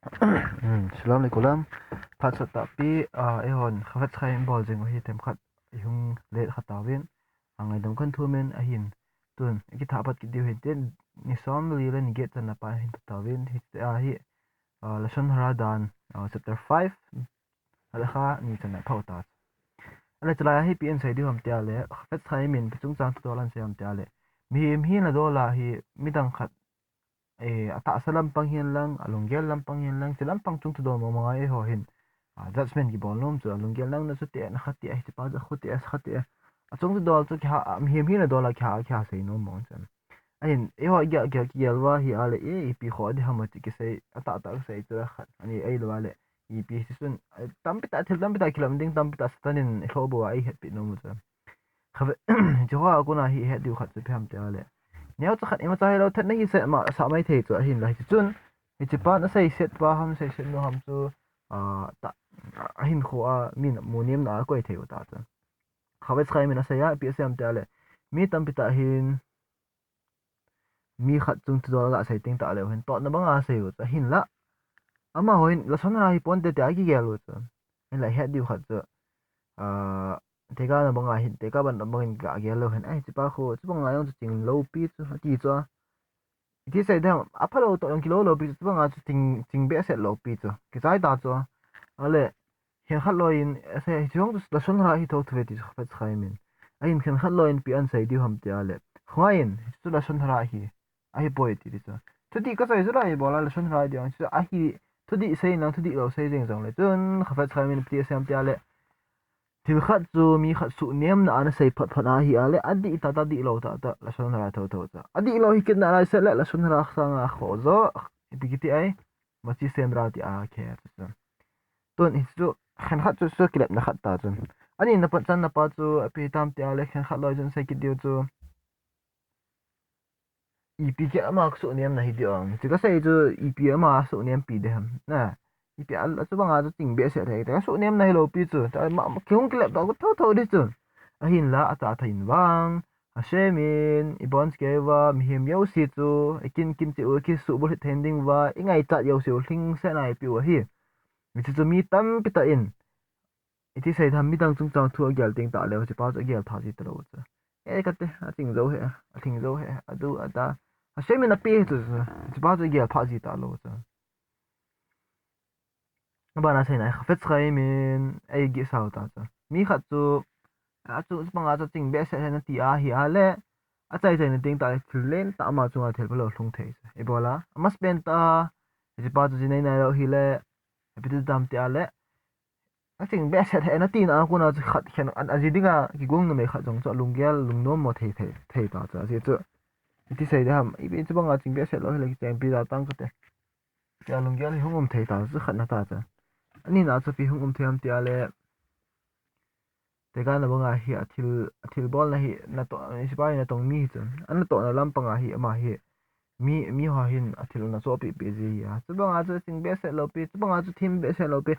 Shalom alaikum. Phat tapi ehon khafat khaim bol jeng hi tem khat hung le khatawin angai dam kan thumen a hin tun ki thapat ki diu hin ni som li len get na pa hin tawin hi lashon hara dan chapter 5 ala kha ni chana phauta ala chala hi pn sai diu ham tia le khafat khaim min chung chang tu lan se ham tia le mi na do la hi midang khat ata sa lampang hian lang alunggel lampang hian lang silampang chung tu do mo mga e ho hin judgment ki bolnom chu alunggel lang na chu te na khati a hi pa za khuti as khati a chung tu do chu kha him hi na do la kha sei no mo chan ahin e ho ga ki yalwa hi ale e pi kho de hamati ki sei ata sei chu khat ani ei lo ale e pi si sun tam pita thil tam pita kilam ding tam pita stanin e ho bo ai het pi no mo chan khabe jo ko na hi het diu khat chu pham te ale nếu chắc em tại đâu thật này sẽ mà sao mấy thầy tụi hình lại chun thì chỉ bạn nó sẽ set ba ham sẽ set nó ham chu ta hình khoa min muốn niệm nó coi thầy ta chứ học với khai mình nó sẽ ya bị xem ta lệ mi tâm bị ta hình mi khát chung tu đó là sẽ tính ta lệ hình tọt nó bằng à sẽ ta hình lạ ama hình là sao nó hay pon te ta cái gì luôn chứ hình lại hết điều khát chứ tega na banga hin tega ban bangin ga ge lo hen ai chipa kho chubang ayong chu ting lo pi chu ti chu ti sai da apalo to yong kilo lo pi chu banga chu ting be set lo pi chu ki sai da chu ale hen khat lo in se jong chu la shon ra hi to thwe ti khat khai min ai in hen khat lo in pi an sai di ham ti ale khwain chu la shon ra hi ai boy ti chu chu ti ka sai zu ra hi bola la shon ra di ang chu a hi thu di sai na thu di lo sai jeng jong le chun khat khai min pi sam ti ale thil khat chu mi khat su niam na ana sei phat phana hi ale adi ta di lo ta la son ra tho cha adi lo hi kin na ra se la son ra sang a kho zo ipikiti ai ma chi sem ra ti a khe cha ton hi chu khan khat chu kilap na khat ta chun ani na pat chan na pa chu api tam ti ale khan khat lo jun sei ki diu chu ipk ama su niam na hi di ong ti ka sei chu ip ama su niam pi de ham na ipi al chu banga chu ting be se thei ta su nem nai lo pi chu ta ma kyung klep da ko tho di chu a hin la ata thain wang a shemin I bonds ke wa mi him yo si chu kin chi u ki su bul tending wa ingai ta yo se hling se nai pi wa hi mi chu mi tam pi ta in iti sei tham mi dang chung chang thu gyal ting ta le chi pa chu gyal tha ji ta lo chu e ka te a ting zo he a ting zo he adu ata a shemin a pi chu chi pa chu gyal pha ji ta lo chu bana sai nai khafet khai min ai gi sao ta cha mi khat chu a chu panga chu ting be se na ti a hi a le a chai chai na ting ta thil len ta ma chu a thel balo hlung thei e bola mas pen ta ji pa chu nei nai ro hi le e pi dam ti a le a ting be se na ti na ku na chu khat khen an ji dinga ki gong na me khat jong chu lunggel lungnom mo thei ta cha ji chu ti sai da ham I bi chu panga ting be se lo hi le ki tem pi da tang chu te ya lunggel hi hungum thei ta chu khat na ta cha ani na chu pi hungum thiam ti ale te ga na banga hi athil bol na hi na to sipai na tong mi chun an to na lampanga hi ama hi mi ha hin athil na so pi pi ji ya chu banga chu ting be se lo pi chu banga chu thim be se lo pi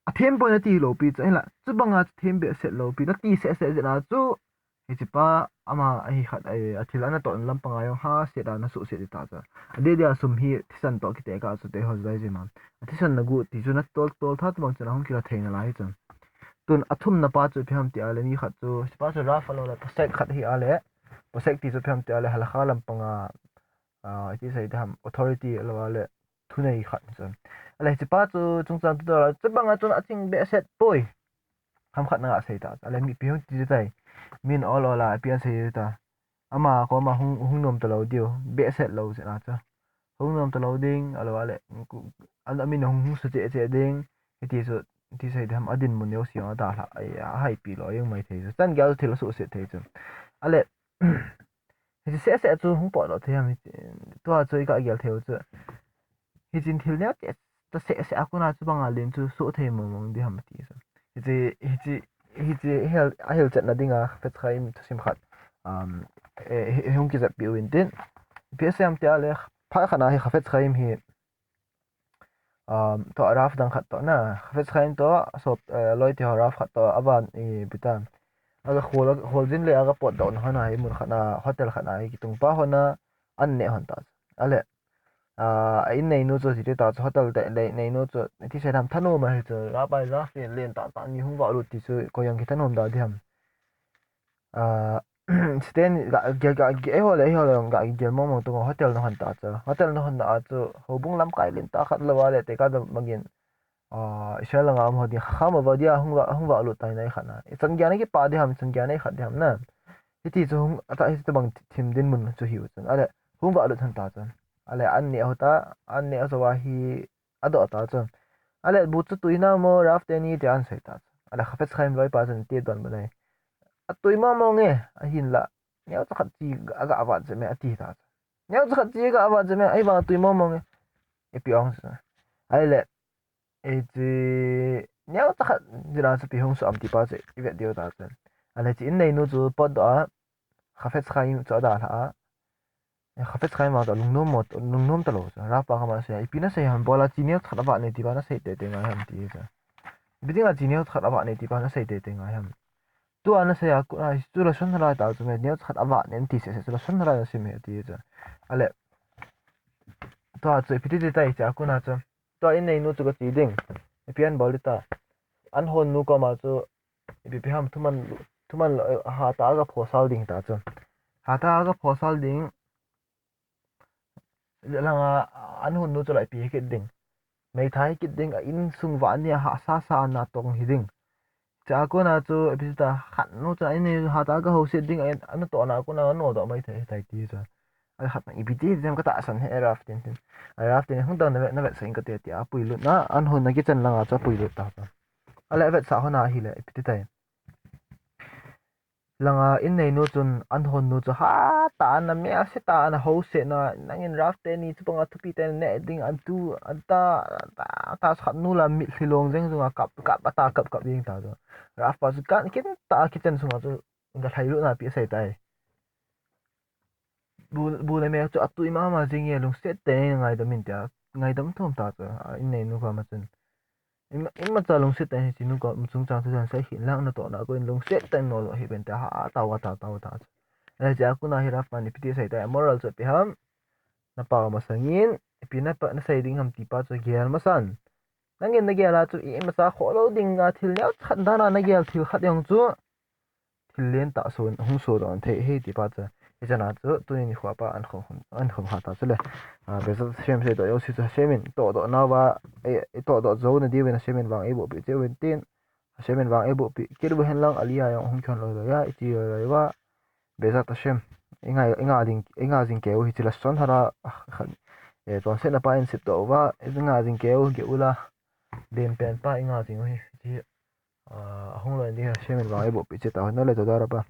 a them po na ti lo pi chu la chu banga chu thim be se lo pi na ti se na chu hi chi pa ama hi khat ai athil an to na lampanga yo ha se da na su se ta cha ade dia sum hi thisan to ki te ka chu te ho zai ji man thisan na gu ti chu na tol tha tu bang chana hong kira theina lai chun tun athum na pa chu pham ti ale mi khat chu pa chu ra follow la pasek khat hi ale pasek ti chu pham ti ale hal kha lam panga ti sai dam authority lo ale thunei khat chun ale chi pa chu chung chang tu la chu banga chu aching be set poi ham khat na sei ta ale mi pi hong ti tai min all ola pian sei ta ama ko ma hung nom to lo dio be set lo se na cha hung nom to lo ding alo ale an amin hung su che ding ti chu ti sai dam adin mun yo si da la ai hai pi lo yeng mai thei chan gal thil su se thei chu ale hi se chu hung po lo thei mi to a choi ka gal theu chu hi jin thil ne ta se akuna chu banga lin chu su thei mong di ham ti chu hi ji hel a hel chat na dinga fet khai mi sim khat hung ki za pi win tin psm ti ale pha khana hi khafet khai mi to raf dang khat to na khafet khain to so loi ti raf khat to awan e bitan aga khol jin le aga pot don hana hi mun khana hotel khana hi ki tung pa hona an ne hon ta ale in nei nu chu ti ta hotel te le nei nu chu ti se tham thanu ma chu ra bai ra fi len ta ni hung wa lu ti chu ko yang ki thanom da di ham sten ga e ho le ga ge mo mo to hotel no han ta chu hotel no han da chu hobung lam kai len ta khat lo wa le te ka da magin isha la ngam hodi khama wa dia hung wa lu tai nai khana chang gya ne ki pa di ham chang gya ne khat di ham na ti chu hung ata hi to bang thim din mun chu hi chu ale hung wa lu than ta chu ale an ne hota an ne asawa hi ado ta chu ale bu chu tuina mo raf te ni jan sai ta ale khafet khaim loi pa chen te don ba nei atui ma mo nge a hin la nyaw cha khat chi aga awa che me ati ta nyaw cha khat chi ga awa che me ai ba tui ma mo nge e pi ong sa ale e chi nyaw cha khat jira sa pi hong su am ti pa che i ve dio ta chen ale chi in nei nu chu pod da khafet khaim cha da la khafet khaim ma da lung nom ta lo ra pa ka ma se i pi na se ham bola chi ne khat awa ne ti ba na se te te nga ham ti cha bi ding a chi ne khat awa ne ti ba na se te te nga ham tu ana se ya ku tu la shon ra ta chu me ne khat awa ne ti se se la shon ra se me ti cha ale to a chu pi ti tai cha ku na chu to in nei nu chu ga ti ding pian bol ta an hon nu ko ma chu bi bi ham thuman ha ta ga phosal ding ta chu ha ta ga phosal ding langa an hon nu chu lai pi ke ding mei thai ki ding a in sung wa nia ha sa na tong hi ding cha ko na chu episode khan nu cha in ha ta ga ho se ding an to na ko na no do mai thai thai ti cha ai hat i pt jam ka ta san he raf tin tin ai raf tin hung ta na vet sain ka te ti a pui lu na an hon na ki chan langa cha pui lu ta ta ale vet sa hona hi le pt tai langa in nei nu chun an hon nu chu ha ta na me a se ta na ho se na nangin raf te ni chu panga thupi te ne ding an tu an ta khat nu la mi thilong jeng zunga kap ta kap ding ta do raf pa chu kan kin ta kitchen sunga chu ga thai lu na pi sai tai bu le me chu atui ma jing ye lung set te ngai da min ta ngai dam thom ta chu in nei nu ka ma chun in ma cha lung set te chi nu ko chung chang chu sai hin lang na to na ko in lung set te no lo hi ben ta ha ta wa ta la ja ku na hi raf pa ni pi sai ta moral chu pi ham na pa ma sangin pi na pa na sai ding ham ti pa chu gyal ma san nangin na gyala chu i ma sa kholo ding ga thil ya khat da na gyal thil khat yong chu thil len ta so hung so ron the he ti pa chu e jana chu tu ni khwa pa an khom ha ta chu le be sa shem se do yo si chu shemin to na wa e to do zo na di we na shemin wang e bo pi che wen tin shemin wang e bo pi kir bu hen lang alia yong hung khon lo ya ti yo wa be sa ta shem inga ding ke hi chila son hara khan e ton se na pa in sip to wa inga ding ke ge ula den pen pa inga ding hi ti hong lo ni shemin wang e bo pi che ta no le to da ra pa